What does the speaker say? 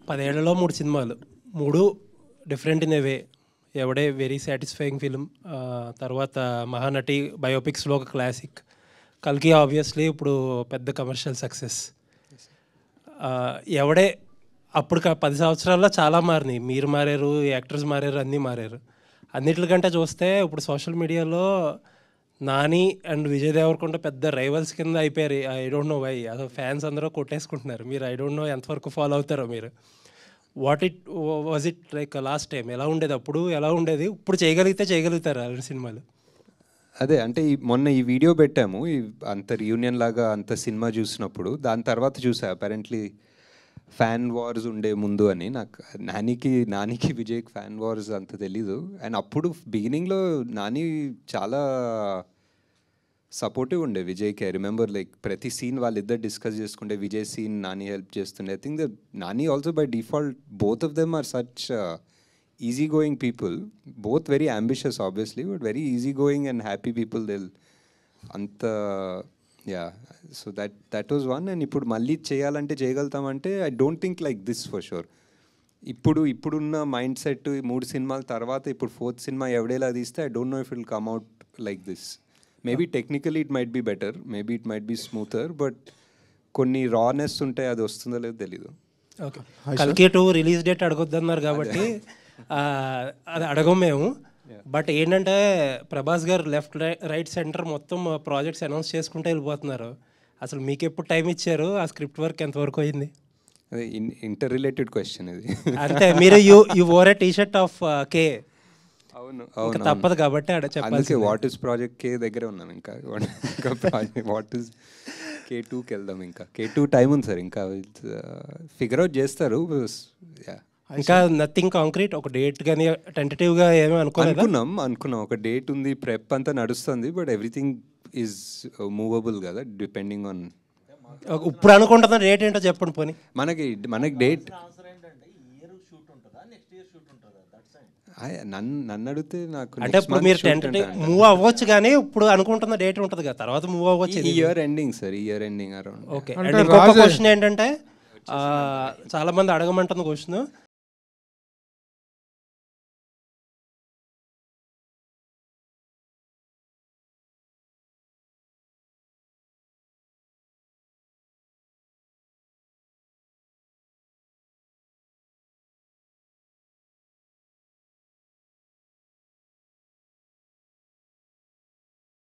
10 ఏళ్లలో 3 సినిమాలు, 3 different in a way. Yevade very satisfying film. తర్వాత మహానటి బయోపిక్స్లో ఒక క్లాసిక్. కల్కి ఆబ్వియస్లీ ఇప్పుడు పెద్ద కమర్షియల్ సక్సెస్. ఎవడే అప్పుడు 10 సంవత్సరాల్లో చాలా మారినాయి. మీరు మారారు, యాక్టర్స్ మారారు, అన్నీ మారారు. అన్నిటికంటే చూస్తే ఇప్పుడు సోషల్ మీడియాలో నాని అండ్ విజయ్ దేవరకొండ పెద్ద రైవల్స్ కింద అయిపోయారు. I don't know why. అసలు ఫ్యాన్స్ అందరూ కొట్టేసుకుంటున్నారు. మీరు ఐ డోంట్ నో ఎంతవరకు ఫాలో అవుతారో మీరు. Was it like last time ఎలా ఉండేది, అప్పుడు ఎలా ఉండేది, ఇప్పుడు చేయగలుగుతారు అలాంటి సినిమాలు? అదే అంటే మొన్న ఈ వీడియో పెట్టాము, అంత రియూనియన్ లాగా అంత సినిమా చూసినప్పుడు. దాని తర్వాత చూసా అపారెంట్లీ ఫ్యాన్ వార్స్ ఉండే ముందు అని. నాకు నానికి విజయ్కి ఫ్యాన్ వార్స్ అంత తెలీదు. అండ్ అప్పుడు బిగినింగ్లో నాని చాలా సపోర్టివ్ ఉండే విజయ్కి. ఐ రిమెంబర్ లైక్ ప్రతి సీన్ వాళ్ళిద్దరు డిస్కస్ చేసుకుంటే విజయ్ సీన్ నాని హెల్ప్ చేస్తుండే. I think the Nani also by default both of them are such easy going people, both very ambitious obviously, but very easy going and happy people. They'll anta yeah, so that was one. And ippudu malli cheyalante cheyagaltamante I don't think like this for sure. ఇప్పుడున్న mind set 3 సినిమాల తర్వాత ఇప్పుడు 4th cinema ఎవడేలా తీస్తే I don't know if it will come out like this. Maybe technically it might be better, maybe it might be smoother, but కొన్ని రానెస్ ఉంటాయి, అది వస్తుందో లేదో తెలీదు. ఓకే, కల్కి 2 రిలీజ్ డేట్ అడగొద్దన్నారు కాబట్టి అది అడగం మేము. బట్ ఏంటంటే ప్రభాస్ గారు లెఫ్ట్ రైట్ సెంటర్ మొత్తం ప్రాజెక్ట్స్ అనౌన్స్ చేసుకుంటూ వెళ్ళిపోతున్నారు. అసలు మీకు ఎప్పుడు టైం ఇచ్చారు? ఆ స్క్రిప్ట్ వర్క్ ఎంతవరకు అయింది? అదే ఇంటర్ రిలేటెడ్ క్వశ్చన్ ఇది. అంటే మీరు you wore a T-shirt of K. అవును, తప్పదు కాబట్టి అక్కడ చెప్పాలి. వాట్ ఇస్ ప్రాజెక్ట్ కే దగ్గరే ఉన్నాను. ఇంకా వాట్ ఇస్ K2కి వెళ్దాం. ఇంకా K2 టైం ఉంది సార్, ఇంకా ఫిగర్ అవుట్ చేస్తారు. ఇంకా నథింగ్ కాంక్రీట్, ఒక డేట్ కానీ టెంటేటివ్గా ఏమీ అనుకున్నాం ఒక డేట్ ఉంది, ప్రెప్ అంతా నడుస్తుంది, బట్ ఎవ్రీథింగ్ ఈజ్ మూవబుల్ కదా డిపెండింగ్ ఆన్. ఇప్పుడు అనుకుంటున్న డేట్ ఏంటో చెప్పండి పోనీ. మనకి డేట్ నన్ను అడిగితే నాకు అంటే ఇప్పుడు మీరు టెంటేటివ్ మూవ్ అవ్వచ్చు, కానీ ఇప్పుడు అనుకుంటున్న డేట్ ఉంటుంది కదా, తర్వాత మూవ్ అవ్వచ్చు. ఈ ఇయర్ ఎండింగ్ సార్, ఈ year ending around. Okay. And ఇంకొక క్వశ్చన్ ఏంటంటే చాలా మంది అడగమంటున్న క్వశ్చన్,